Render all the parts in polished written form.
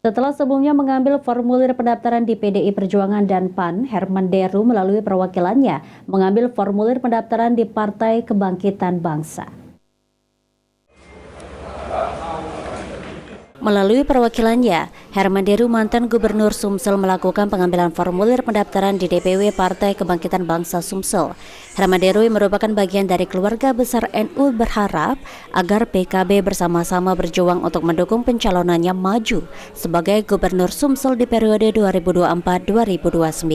Setelah sebelumnya mengambil formulir pendaftaran di PDI Perjuangan dan PAN, Herman Deru melalui perwakilannya mengambil formulir pendaftaran di Partai Kebangkitan Bangsa. Melalui perwakilannya, Herman Deru, mantan Gubernur Sumsel, melakukan pengambilan formulir pendaftaran di DPW Partai Kebangkitan Bangsa Sumsel. Herman Deru yang merupakan bagian dari keluarga besar NU berharap agar PKB bersama-sama berjuang untuk mendukung pencalonannya maju sebagai Gubernur Sumsel di periode 2024-2029.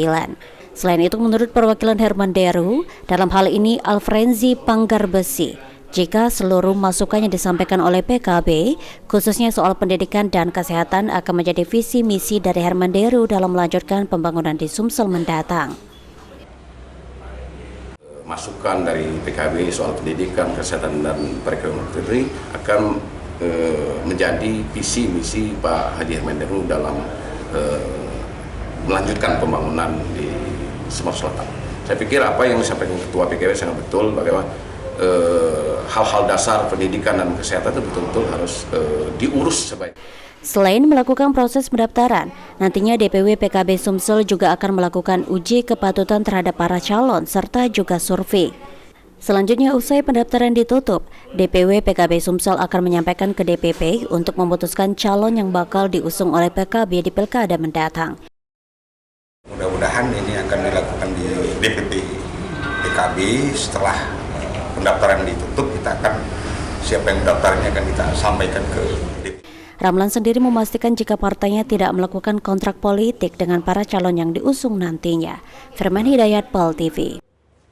Selain itu, menurut perwakilan Herman Deru, dalam hal ini Alfrenzi Panggarbesi, jika seluruh masukan yang disampaikan oleh PKB, khususnya soal pendidikan dan kesehatan, akan menjadi visi misi dari Herman Deru dalam melanjutkan pembangunan di Sumsel mendatang. Masukan dari PKB soal pendidikan, kesehatan, dan perekonomian ini akan menjadi visi misi Pak Haji Herman Deru dalam melanjutkan pembangunan di Sumatera Selatan. Saya pikir apa yang disampaikan Ketua PKB sangat betul, bagaimana hal-hal dasar pendidikan dan kesehatan itu betul-betul harus diurus sebaik. Selain melakukan proses pendaftaran, nantinya DPW PKB Sumsel juga akan melakukan uji kepatutan terhadap para calon serta juga survei. Selanjutnya, usai pendaftaran ditutup, DPW PKB Sumsel akan menyampaikan ke DPP untuk memutuskan calon yang bakal diusung oleh PKB di Pilkada mendatang. Mudah-mudahan ini akan dilakukan di DPP PKB. Setelah pendaftaran ditutup, kita akan siapa yang mendaftarnya akan kita sampaikan ke DPP. Ramlan sendiri memastikan jika partainya tidak melakukan kontrak politik dengan para calon yang diusung nantinya. Firman Hidayat, PAL TV.